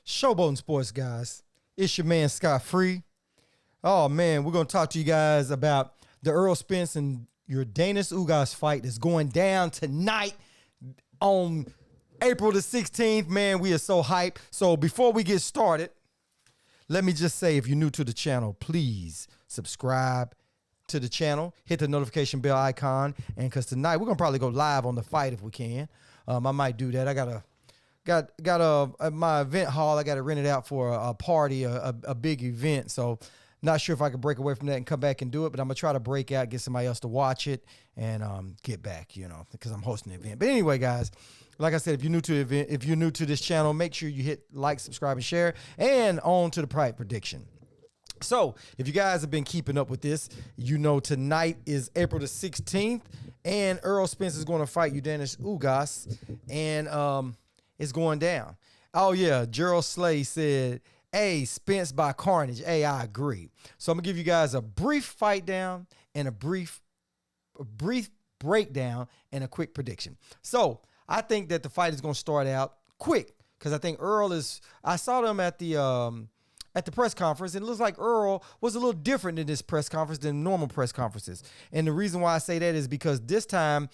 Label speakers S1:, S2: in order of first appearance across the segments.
S1: Showboating Sports, guys. It's your man, Scott Free. Oh, man, we're going to talk to you guys about the Errol Spence and your Danis Ugas fight that's going down tonight on April the 16th. Man, we are so hyped. So before we get started, let me just say, if you're new to the channel, please subscribe to the channel, hit the notification bell icon, and because tonight we're going to probably go live on the fight if we can. I might do that. I got my event hall. I got to rent it out for a party, a big event. So not sure if I could break away from that and come back and do it, but I'm gonna try to break out, get somebody else to watch it, and get back, because I'm hosting the event. But anyway, guys, like I said, if you're new to the event, if you're new to this channel, make sure you hit like, subscribe, and share, and on to the fight prediction. So if you guys have been keeping up with this, tonight is April the 16th, and Errol Spence is going to fight Danis Ugas, and it's going down. Oh yeah, Gerald Slay said, "Hey, Spence by Carnage." Hey, I agree. So I'm gonna give you guys a brief fight down and a brief breakdown and a quick prediction. So I think that the fight is gonna start out quick because I think Earl is. I saw them at the press conference, and it looks like Earl was a little different in this press conference than normal press conferences. And the reason why I say that is because this time,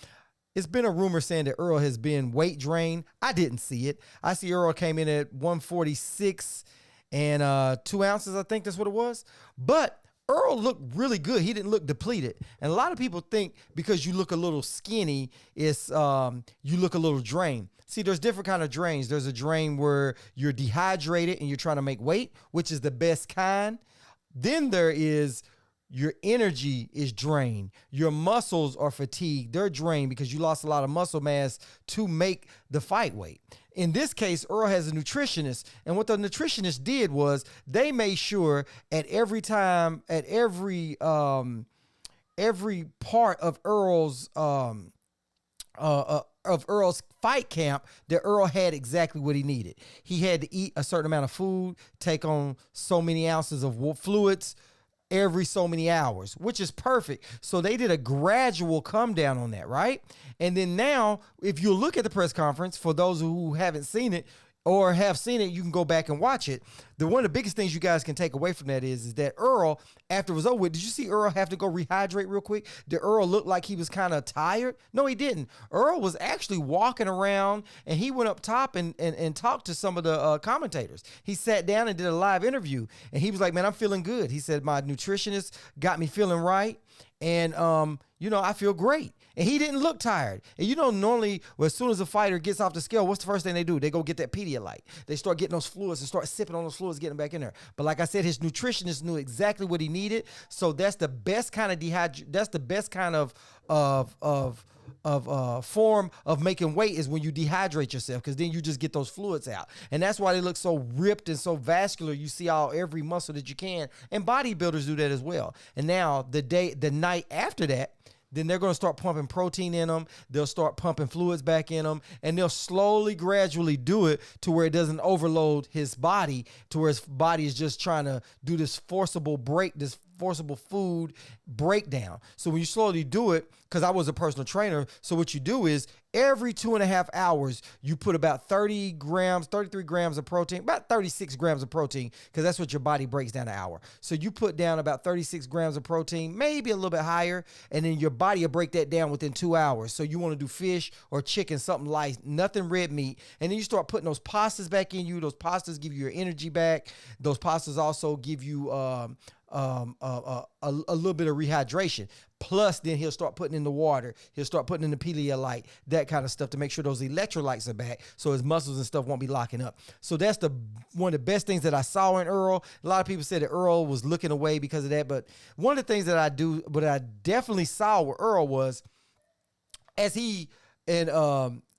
S1: it's been a rumor saying that Earl has been weight drained. I didn't see it. I see Earl came in at 146 and 2 ounces. I think that's what it was. But Earl looked really good. He didn't look depleted. And a lot of people think because you look a little skinny, it's you look a little drained. See, there's different kind of drains. There's a drain where you're dehydrated and you're trying to make weight, which is the best kind. Then there is your energy is drained. Your muscles are fatigued. They're drained because you lost a lot of muscle mass to make the fight weight. In this case, Earl has a nutritionist, and what the nutritionist did was they made sure at every time, at every part of Earl's fight camp, that Earl had exactly what he needed. He had to eat a certain amount of food, take on so many ounces of fluids every so many hours, which is perfect. So they did a gradual come down on that, right? And then now, if you look at the press conference, for those who haven't seen it or have seen it, you can go back and watch it. One of the biggest things you guys can take away from that is that Earl, after it was over with, did you see Earl have to go rehydrate real quick? Did Earl look like he was kind of tired? No, he didn't. Earl was actually walking around, and he went up top and talked to some of the commentators. He sat down and did a live interview, and he was like, "Man, I'm feeling good." He said, "My nutritionist got me feeling right, and I feel great." And he didn't look tired. And normally, as soon as a fighter gets off the scale, what's the first thing they do? They go get that Pedialyte. They start getting those fluids and start sipping on those fluids, getting back in there. But like I said, his nutritionist knew exactly what he needed. So that's the best kind of that's the best kind of form of making weight is when you dehydrate yourself, because then you just get those fluids out. And that's why they look so ripped and so vascular. You see every muscle that you can. And bodybuilders do that as well. And now the night after that, then they're going to start pumping protein in them. They'll start pumping fluids back in them, and they'll slowly, gradually do it to where it doesn't overload his body, to where his body is just trying to do this forcible food breakdown. So when you slowly do it, because I was a personal trainer, so what you do is every 2.5 hours, you put about 33 grams of protein, about 36 grams of protein, because that's what your body breaks down an hour. So you put down about 36 grams of protein, maybe a little bit higher, and then your body will break that down within 2 hours. So you want to do fish or chicken, something light, nothing red meat. And then you start putting those pastas back in you. Those pastas give you your energy back. Those pastas also give you a little bit of rehydration. Plus, then he'll start putting in the water. He'll start putting in the Pedialyte, that kind of stuff, to make sure those electrolytes are back, so his muscles and stuff won't be locking up. So that's one of the best things that I saw in Earl. A lot of people said that Earl was looking away because of that, but one of the things that I definitely saw with Earl was, as him and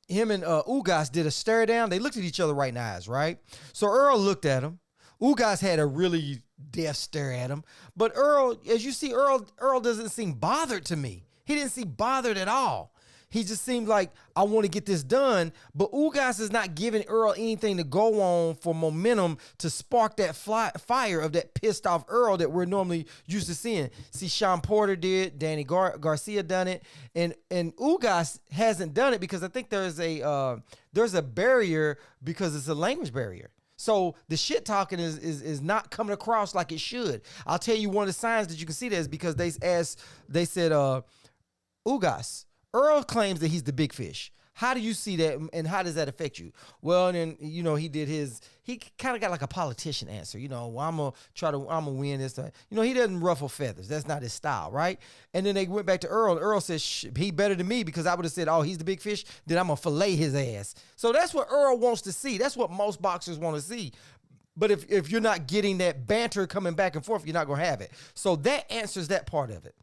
S1: Ugas did a stare down, they looked at each other right in the eyes, right? So Earl looked at him. Ugas had a really death stare at him. But Earl, as you see, Earl doesn't seem bothered to me. He didn't seem bothered at all. He just seemed like, I want to get this done. But Ugas is not giving Errol anything to go on for momentum to spark that fire of that pissed off Errol that we're normally used to seeing. See, Sean Porter did, Danny Garcia done it, and Ugas hasn't done it because I think there's a barrier, because it's a language barrier. So the shit talking is not coming across like it should. I'll tell you one of the signs that you can see that is because they said, Ugas, Earl claims that he's the big fish. How do you see that, and how does that affect you? Well, then, he kind of got like a politician answer. Well, I'm gonna win this time. He doesn't ruffle feathers. That's not his style, right? And then they went back to Earl, and Earl says, he better than me, because I would have said, oh, he's the big fish, then I'm gonna fillet his ass. So that's what Earl wants to see. That's what most boxers want to see. But if you're not getting that banter coming back and forth, you're not gonna have it. So that answers that part of it.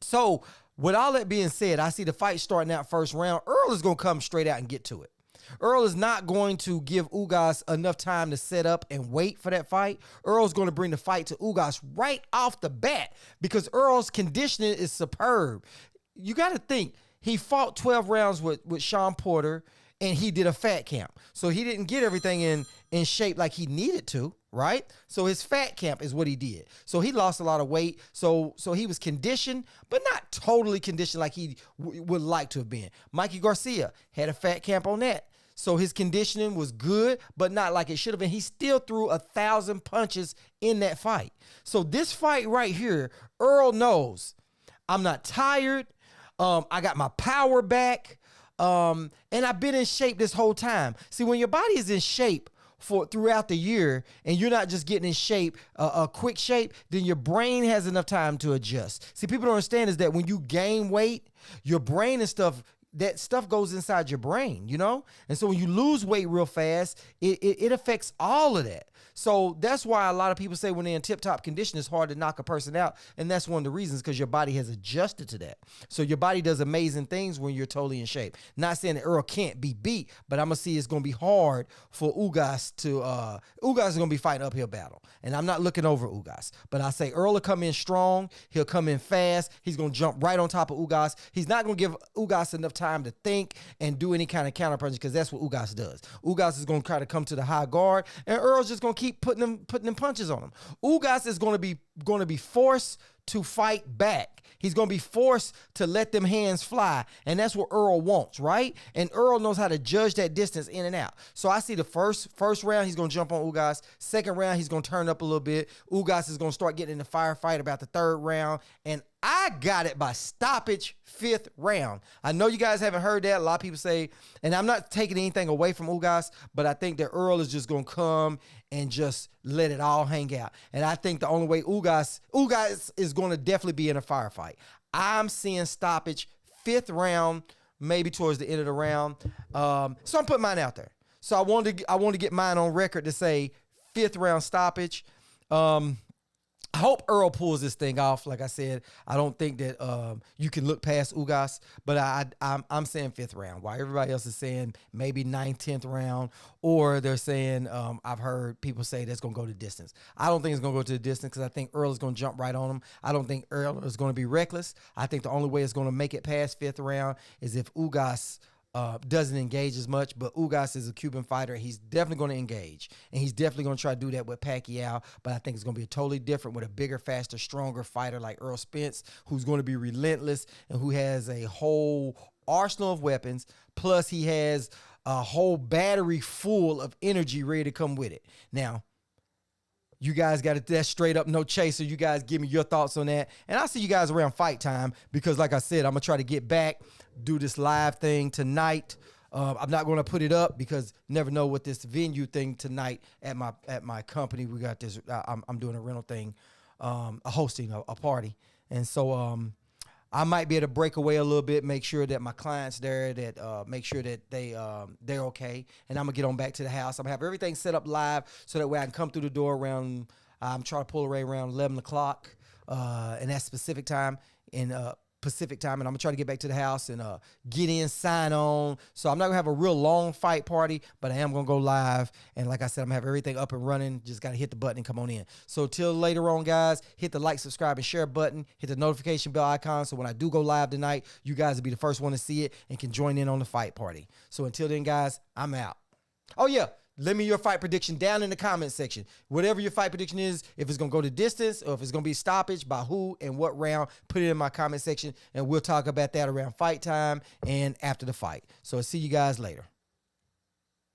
S1: So with all that being said, I see the fight starting out first round. Earl is going to come straight out and get to it. Earl is not going to give Ugas enough time to set up and wait for that fight. Earl's going to bring the fight to Ugas right off the bat because Earl's conditioning is superb. You got to think, he fought 12 rounds with Sean Porter, and he did a fat camp. So he didn't get everything in shape like he needed to, right? So his fat camp is what he did. So he lost a lot of weight. So he was conditioned, but not totally conditioned like he would like to have been. Mikey Garcia had a fat camp on that. So his conditioning was good, but not like it should have been. He still threw 1,000 punches in that fight. So this fight right here, Earl knows I'm not tired. I got my power back. And I've been in shape this whole time. See, when your body is in shape throughout the year and you're not just getting in shape, a quick shape, then your brain has enough time to adjust. See, people don't understand is that when you gain weight, your brain and stuff, that stuff goes inside your brain, And so when you lose weight real fast, it affects all of that. So that's why a lot of people say when they're in tip-top condition, it's hard to knock a person out. And that's one of the reasons, because your body has adjusted to that. So your body does amazing things when you're totally in shape. Not saying that Earl can't be beat, but I'm going to see it's going to be hard for Ugas to, Ugas is going to be fighting uphill battle. And I'm not looking over Ugas, but I say Earl will come in strong. He'll come in fast. He's going to jump right on top of Ugas. He's not going to give Ugas enough time to think and do any kind of counter punch, because that's what Ugas does. Ugas is going to try to come to the high guard, and Earl's just going to keep putting them punches on him. Ugas is going to be forced to fight back. He's going to be forced to let them hands fly, and that's what Earl wants, right? And Earl knows how to judge that distance in and out. So I see the first round, he's going to jump on Ugas. Second round, he's going to turn up a little bit. Ugas is going to start getting in the firefight about the third round, and I got it by stoppage, fifth round. I know you guys haven't heard that. A lot of people say, and I'm not taking anything away from Ugas, but I think that Earl is just going to come and just let it all hang out. And I think the only way Ugas is going to definitely be in a firefight. I'm seeing stoppage, fifth round, maybe towards the end of the round. So I'm putting mine out there. So I wanted to get mine on record to say fifth round stoppage. I hope Earl pulls this thing off. Like I said, I don't think that you can look past Ugas, but I'm saying fifth round, while everybody else is saying maybe 9th, 10th round, or they're saying, I've heard people say that's going to go to distance. I don't think it's going to go to the distance because I think Earl is going to jump right on him. I don't think Earl is going to be reckless. I think the only way it's going to make it past fifth round is if Ugas doesn't engage as much, but Ugas is a Cuban fighter. He's definitely going to engage, and he's definitely going to try to do that with Pacquiao, but I think it's going to be totally different with a bigger, faster, stronger fighter like Errol Spence, who's going to be relentless and who has a whole arsenal of weapons, plus he has a whole battery full of energy ready to come with it. Now, you guys got it. That's straight up no chaser. You guys give me your thoughts on that. And I'll see you guys around fight time because, like I said, I'm going to try to get back, do this live thing tonight. I'm not going to put it up because never know what this venue thing tonight at my company. We got this. I'm doing a rental thing, hosting a party. And so I might be able to break away a little bit, make sure that my clients there, that make sure that they're okay. And I'm gonna get on back to the house. I'm gonna have everything set up live so that way I can come through the door around. I'm trying to pull away around 11 o'clock, and that's specific time in Pacific time, and I'm gonna try to get back to the house and get in, sign on. So I'm not gonna have a real long fight party, but I am gonna go live. And like I said, I'm gonna have everything up and running. Just gotta hit the button and come on in. So till later on, guys, hit the like, subscribe, and share button. Hit the notification bell icon so when I do go live tonight, you guys will be the first one to see it and can join in on the fight party. So until then, guys, I'm out. Oh yeah. Let me your fight prediction down in the comment section. Whatever your fight prediction is, if it's going to go to distance or if it's going to be stoppage, by who and what round, put it in my comment section, and we'll talk about that around fight time and after the fight. So I'll see you guys later.